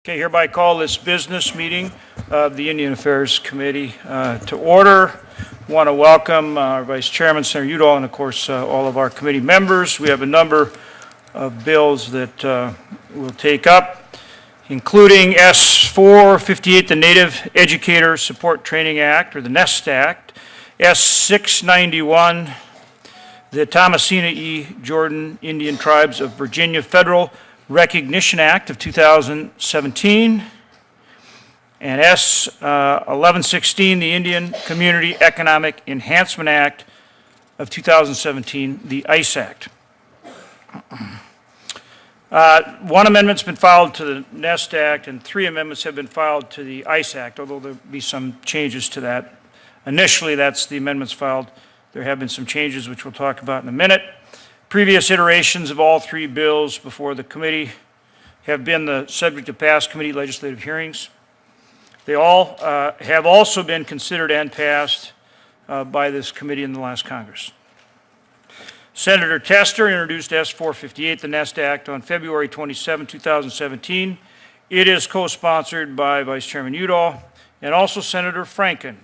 Okay, hereby call this business meeting of the Indian Affairs Committee to order. Want to welcome our Vice Chairman, Senator Udall, and of course all of our committee members. We have a number of bills that we'll take up, including S-458, the Native Educator Support Training Act, or the NEST Act, S-691, the Thomasina E. Jordan Indian Tribes of Virginia Federal Recognition Act of 2017, and S-1116, the Indian Community Economic Enhancement Act of 2017, the ICE Act. One amendment's been filed to the NEST Act, and 3 amendments have been filed to the ICE Act, although there'll be some changes to that. Initially, that's the amendments filed. There have been some changes, which we'll talk about in a minute. Previous iterations of all 3 bills before the committee have been the subject of past committee legislative hearings. They all have also been considered and passed by this committee in the last Congress. Senator Tester introduced S-458, the NEST Act, on February 27, 2017. It is co-sponsored by Vice Chairman Udall and also Senator Franken.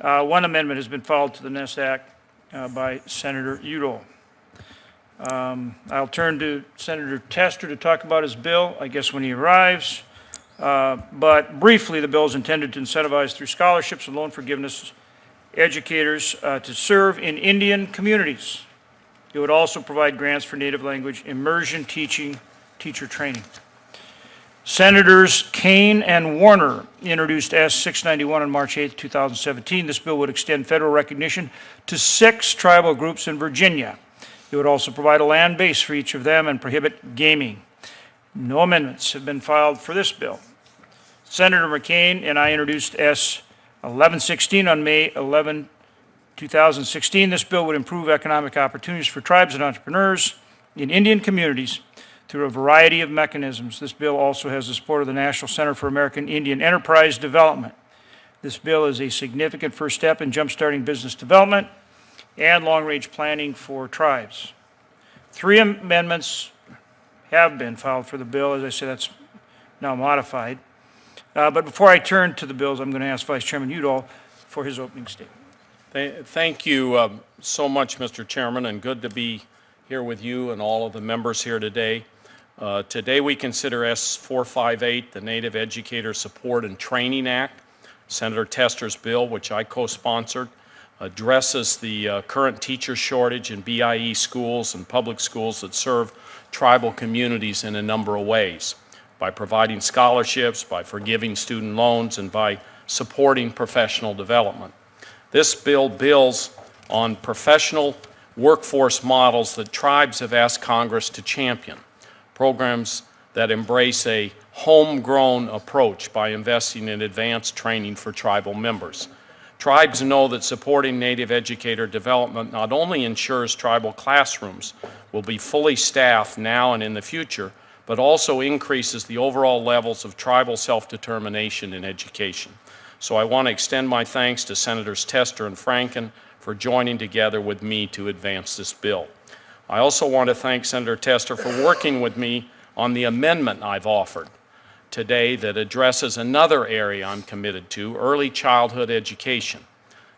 One amendment has been filed to the NEST Act by Senator Udall. I'll turn to Senator Tester to talk about his bill, I guess, when he arrives. But briefly, the bill is intended to incentivize through scholarships and loan forgiveness educators to serve in Indian communities. It would also provide grants for native language immersion teacher training. Senators Kane and Warner introduced S-691 on March 8, 2017. This bill would extend federal recognition to 6 tribal groups in Virginia. It would also provide a land base for each of them and prohibit gaming. No amendments have been filed for this bill. Senator McCain and I introduced S-1116 on May 11, 2016. This bill would improve economic opportunities for tribes and entrepreneurs in Indian communities through a variety of mechanisms. This bill also has the support of the National Center for American Indian Enterprise Development. This bill is a significant first step in jumpstarting business development and long-range planning for tribes. 3 amendments have been filed for the bill. As I said, that's now modified. But before I turn to the bills, I'm going to ask Vice Chairman Udall for his opening statement. Thank you so much, Mr. Chairman, and good to be here with you and all of the members here today. Today we consider S-458, the Native Educator Support and Training Act. Senator Tester's bill, which I co-sponsored, addresses the current teacher shortage in BIE schools and public schools that serve tribal communities in a number of ways, by providing scholarships, by forgiving student loans, and by supporting professional development. This bill builds on professional workforce models that tribes have asked Congress to champion, programs that embrace a homegrown approach by investing in advanced training for tribal members. Tribes know that supporting Native educator development not only ensures tribal classrooms will be fully staffed now and in the future, but also increases the overall levels of tribal self-determination in education. So I want to extend my thanks to Senators Tester and Franken for joining together with me to advance this bill. I also want to thank Senator Tester for working with me on the amendment I've offered today that addresses another area I'm committed to, early childhood education.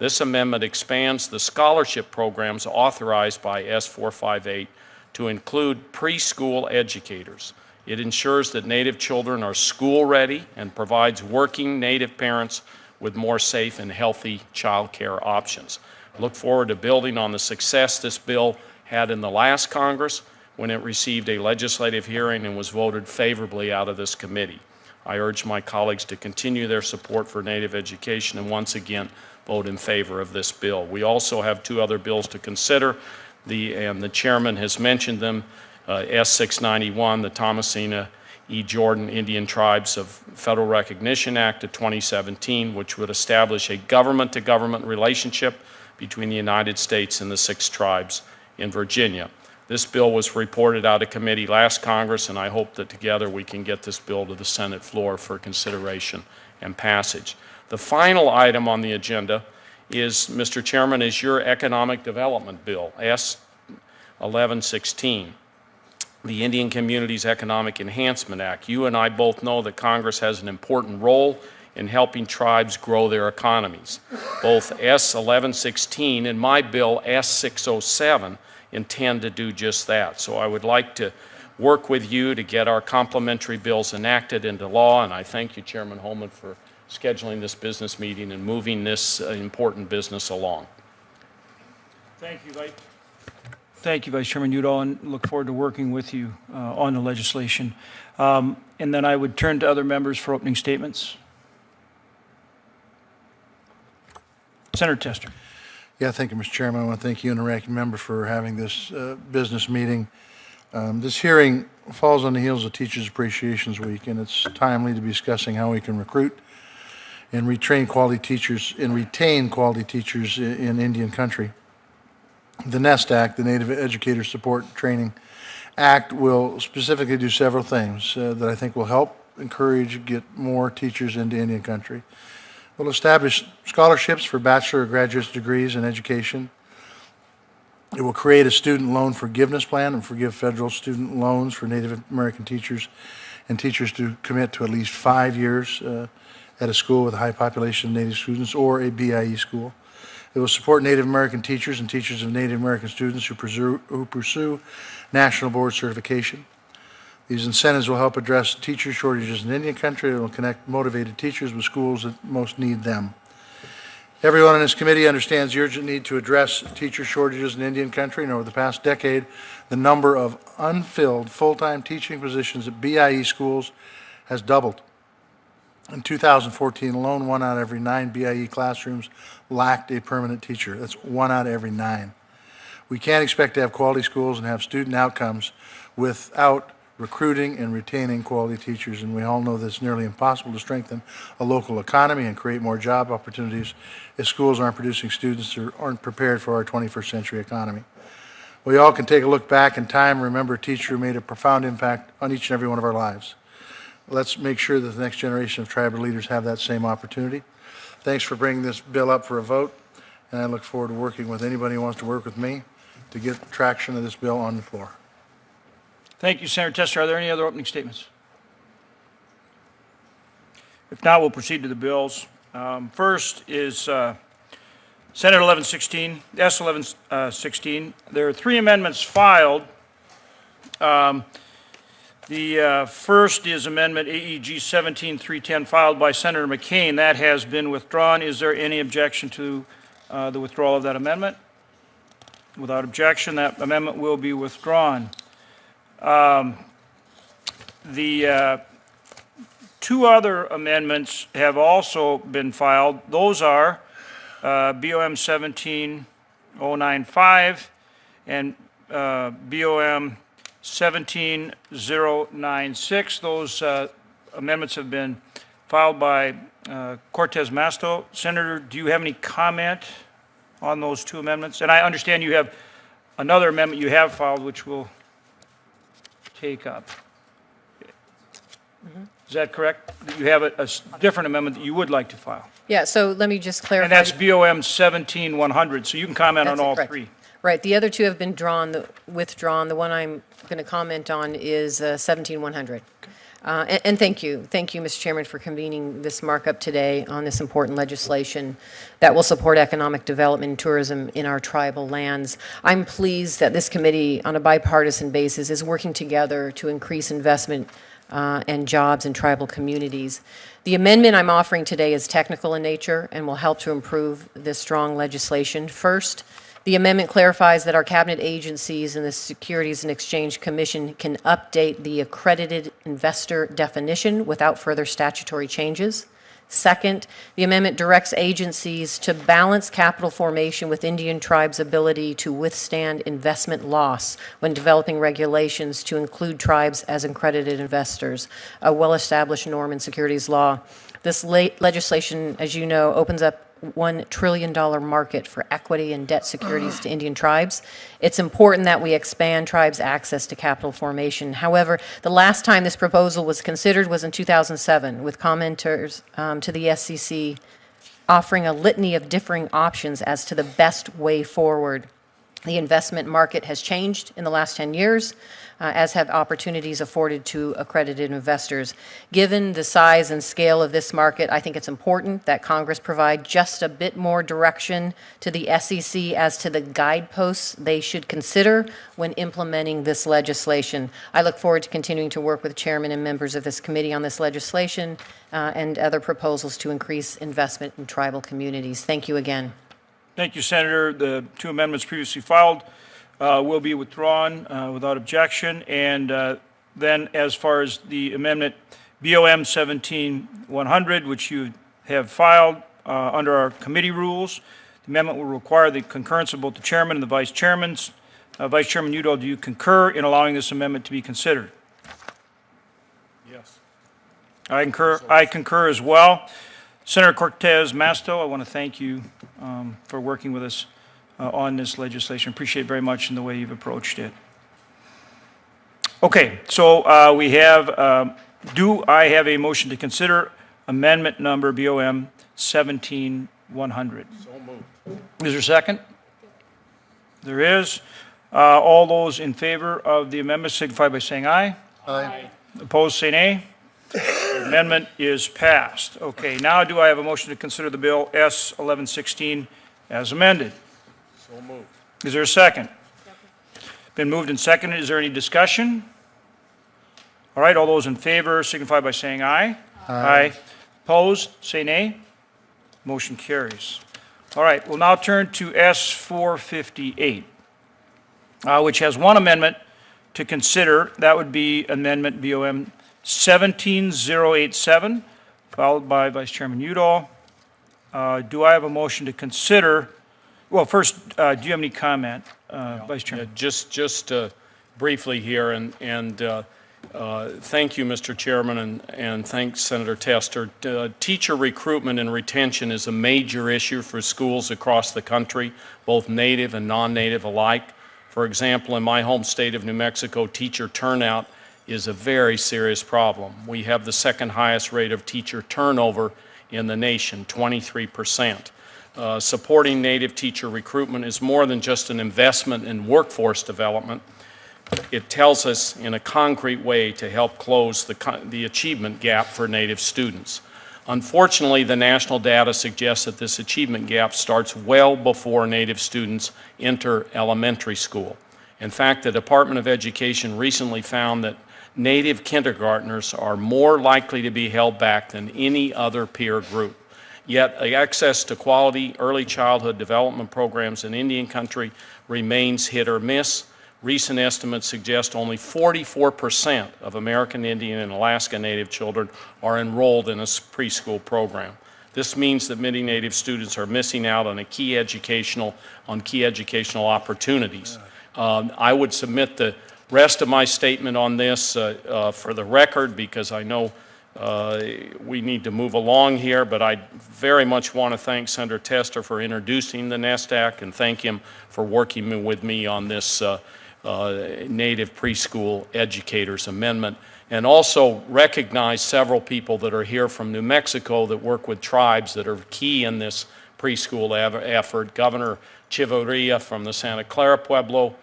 This amendment expands the scholarship programs authorized by S-458 to include preschool educators. It ensures that Native children are school-ready and provides working Native parents with more safe and healthy child care options. I look forward to building on the success this bill had in the last Congress when it received a legislative hearing and was voted favorably out of this committee. I urge my colleagues to continue their support for Native education and once again vote in favor of this bill. We also have 2 other bills to consider, and the chairman has mentioned them, S-691, the Thomasina E. Jordan Indian Tribes of Federal Recognition Act of 2017, which would establish a government-to-government relationship between the United States and the 6 tribes in Virginia. This bill was reported out of committee last Congress, and I hope that together we can get this bill to the Senate floor for consideration and passage. The final item on the agenda is, Mr. Chairman, is your economic development bill, S-1116. the Indian Communities Economic Enhancement Act. You and I both know that Congress has an important role in helping tribes grow their economies. Both S 1116 and my bill S 607 intend to do just that. So I would like to work with you to get our complementary bills enacted into law, and I thank you, Chairman Holman, for scheduling this business meeting and moving this important business along. Thank you, Vice Chairman Udall, and look forward to working with you on the legislation. And then I would turn to other members for opening statements. Senator Tester. Yeah, thank you, Mr. Chairman. I want to thank you and the ranking member for having this business meeting. This hearing falls on the heels of Teachers Appreciations Week, and it's timely to be discussing how we can recruit and retain quality teachers in Indian country. The NEST Act, the Native Educator Support and Training Act, will specifically do several things that I think will help encourage, get more teachers into Indian country. We'll establish scholarships for bachelor or graduate degrees in education. It will create a student loan forgiveness plan and forgive federal student loans for Native American teachers and teachers to commit to at least 5 years at a school with a high population of Native students or a BIE school. It will support Native American teachers and teachers of Native American students who pursue national board certification. These incentives will help address teacher shortages in Indian country and will connect motivated teachers with schools that most need them. Everyone in this committee understands the urgent need to address teacher shortages in Indian country, and over the past decade, the number of unfilled full-time teaching positions at BIE schools has doubled. In 2014 alone, 1 out of every 9 BIE classrooms lacked a permanent teacher. That's 1 out of every 9. We can't expect to have quality schools and have student outcomes without recruiting and retaining quality teachers, and we all know that it's nearly impossible to strengthen a local economy and create more job opportunities if schools aren't producing students or aren't prepared for our 21st century economy. We all can take a look back in time and remember a teacher who made a profound impact on each and every one of our lives. Let's make sure that the next generation of tribal leaders have that same opportunity. Thanks for bringing this bill up for a vote, and I look forward to working with anybody who wants to work with me to get traction of this bill on the floor. Thank you, Senator Tester. Are there any other opening statements? If not, we'll proceed to the bills. First is Senate 1116, S 1116. There are 3 amendments filed. The first is Amendment AEG 17310 filed by Senator McCain. That has been withdrawn. Is there any objection to the withdrawal of that amendment? Without objection, that amendment will be withdrawn. The 2 other amendments have also been filed. Those are BOM 17095 and BOM 17096. Those amendments have been filed by Cortez Masto. Senator, do you have any comment on those 2 amendments? And I understand you have another amendment you have filed, which will take up. Is that correct? You have a different amendment that you would like to file? Yeah, so let me just clarify. And that's BOM 17100, so you can comment on That's all correct. 3. Right, the other 2 have been withdrawn. The one I'm going to comment on is 17100. And thank you, Mr. Chairman, for convening this markup today on this important legislation that will support economic development and tourism in our tribal lands. I'm pleased that this committee, on a bipartisan basis, is working together to increase investment and jobs in tribal communities. The amendment I'm offering today is technical in nature and will help to improve this strong legislation. First, the amendment clarifies that our cabinet agencies and the Securities and Exchange Commission can update the accredited investor definition without further statutory changes. Second, the amendment directs agencies to balance capital formation with Indian tribes' ability to withstand investment loss when developing regulations to include tribes as accredited investors, a well-established norm in securities law. This legislation, as you know, opens up $1 trillion market for equity and debt securities to Indian tribes. It's important that we expand tribes' access to capital formation. However, the last time this proposal was considered was in 2007, with commenters to the SEC offering a litany of differing options as to the best way forward. The investment market has changed in the last 10 years, as have opportunities afforded to accredited investors. Given the size and scale of this market, I think it's important that Congress provide just a bit more direction to the SEC as to the guideposts they should consider when implementing this legislation. I look forward to continuing to work with Chairman and members of this committee on this legislation and other proposals to increase investment in tribal communities. Thank you again. Thank you, Senator. The two amendments previously filed will be withdrawn without objection. And then as far as the amendment BOM 17100, which you have filed under our committee rules, the amendment will require the concurrence of both the chairman and the vice chairmans. Vice Chairman Udall, do you concur in allowing this amendment to be considered? Yes. I concur as well. Senator Cortez Masto, I want to thank you for working with us on this legislation. Appreciate it very much in the way you've approached it. Okay, so we have, do I have a motion to consider amendment number BOM 17100? So moved. Is there a second? There is. All those in favor of the amendment signify by saying aye. Aye. Opposed, say nay. Amendment is passed. Okay, now do I have a motion to consider the bill S 1116 as amended? So moved. Is there a second? Been moved and seconded. Is there any discussion? All right, all those in favor signify by saying aye. Aye. Opposed, say nay. Motion carries. All right, we'll now turn to S 458, which has one amendment to consider. That would be Amendment BOM 17087, followed by Vice Chairman Udall. Do I have a motion to consider? Well, first, do you have any comment, Vice Chairman? Just briefly here, and thank you, Mr. Chairman, and thanks, Senator Tester. Teacher recruitment and retention is a major issue for schools across the country, both native and non-native alike. For example, in my home state of New Mexico, teacher turnout is a very serious problem. We have the second highest rate of teacher turnover in the nation, 23%. Supporting native teacher recruitment is more than just an investment in workforce development. It tells us in a concrete way to help close the achievement gap for native students. Unfortunately, the national data suggests that this achievement gap starts well before native students enter elementary school. In fact, the Department of Education recently found that native kindergartners are more likely to be held back than any other peer group. Yet, access to quality early childhood development programs in Indian country remains hit or miss. Recent estimates suggest only 44% of American Indian and Alaska Native children are enrolled in a preschool program. This means that many Native students are missing out on key educational opportunities. I would submit the rest of my statement on this for the record, because I know we need to move along here, but I very much want to thank Senator Tester for introducing the Nest Act and thank him for working with me on this Native Preschool Educators Amendment, and also recognize several people that are here from New Mexico that work with tribes that are key in this preschool effort. Governor Chivarria from the Santa Clara Pueblo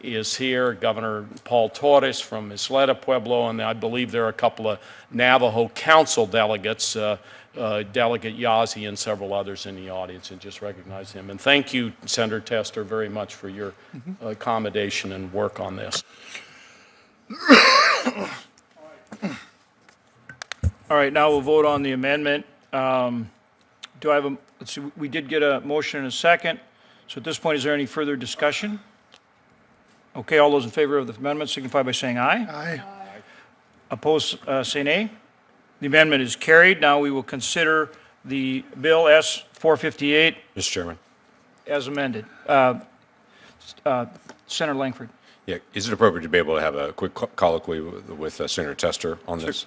is here, Governor Paul Torres from Isleta Pueblo, and I believe there are a couple of Navajo Council delegates, Delegate Yazzie and several others in the audience, and just recognize him. And thank you, Senator Tester, very much for your accommodation and work on this. All right, now we'll vote on the amendment. Do I have let's see, we did get a motion and a second. So at this point, is there any further discussion? Okay, all those in favor of the amendment signify by saying aye. Aye. Opposed, say nay. The amendment is carried. Now we will consider the bill S 458 Mr. Chairman. as amended. Senator Langford. Yeah, is it appropriate to be able to have a quick colloquy with Senator Tester on this?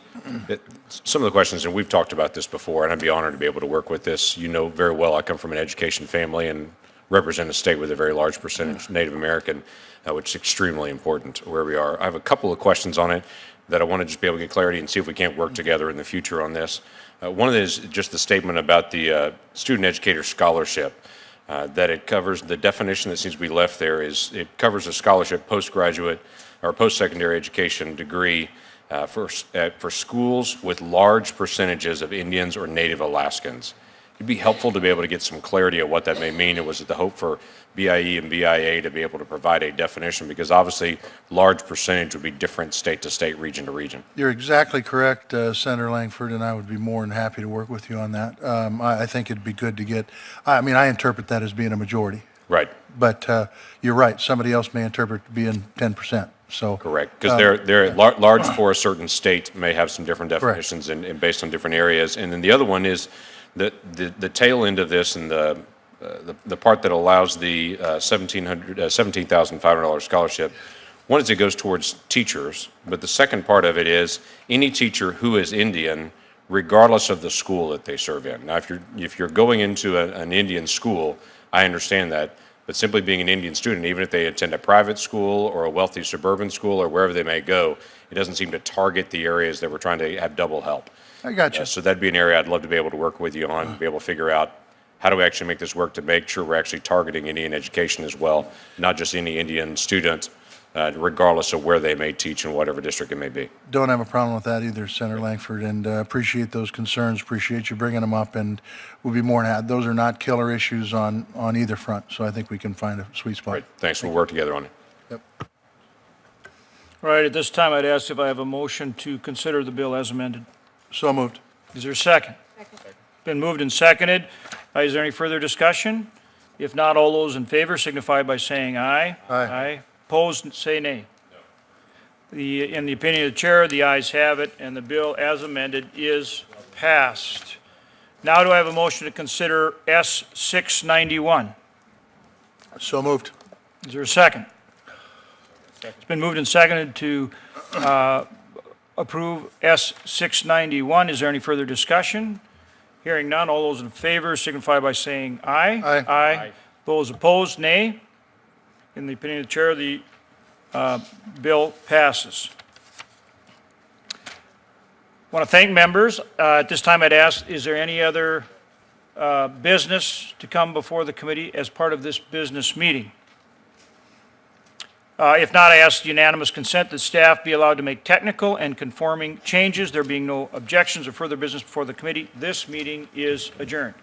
Some of the questions, and we've talked about this before, and I'd be honored to be able to work with this. You know very well I come from an education family and represent a state with a very large percentage Native American, which is extremely important where we are. I have a couple of questions on it that I want to just be able to get clarity and see if we can't work together in the future on this. One of them is just the statement about the student educator scholarship. that it covers, the definition that seems to be left there is it covers a scholarship postgraduate or post-secondary education degree for schools with large percentages of Indians or Native Alaskans. It'd be helpful to be able to get some clarity of what that may mean. It was the hope for BIE and BIA to be able to provide a definition, because obviously large percentage would be different state to state, region to region. You're exactly correct, Senator Langford, and I would be more than happy to work with you on that. I think it'd be good to get, I mean, I interpret that as being a majority, Right, but you're right, somebody else may interpret it being 10%, so. correct. Because they're large for a certain state may have some different definitions and based on different areas. And then the other one is the tail end of this, and the part that allows the $17,500 scholarship. One is it goes towards teachers, but the second part of it is any teacher who is Indian, regardless of the school that they serve in. Now, if you're going into an Indian school, I understand that, but simply being an Indian student, even if they attend a private school or a wealthy suburban school or wherever they may go, it doesn't seem to target the areas that we're trying to have double help. I got you. So that'd be an area I'd love to be able to work with you on, be able to figure out how do we actually make this work to make sure we're actually targeting Indian education as well, not just any Indian student, regardless of where they may teach in whatever district it may be. Don't have a problem with that either, Senator Langford, and appreciate those concerns, appreciate you bringing them up, and we'll be more than happy. Those are not killer issues on either front, so I think we can find a sweet spot. Great, thanks, we'll work together on it. Yep. All right, at this time, I'd ask if I have a motion to consider the bill as amended. So moved. Is there a second? Been moved and seconded. Is there any further discussion? If not, all those in favor signify by saying aye. Aye. Opposed, say nay. In the opinion of the chair, the ayes have it, and the bill as amended is passed. Now do I have a motion to consider S 691? So moved. Is there a second? It's been moved and seconded to approve S 691. Is there any further discussion? Hearing none, all those in favor signify by saying aye. Aye. Aye. Those opposed, nay. In the opinion of the chair, the bill passes. I want to thank members. At this time, I'd ask, is there any other business to come before the committee as part of this business meeting? If not, I ask unanimous consent that staff be allowed to make technical and conforming changes. There being no objections or further business before the committee, this meeting is adjourned.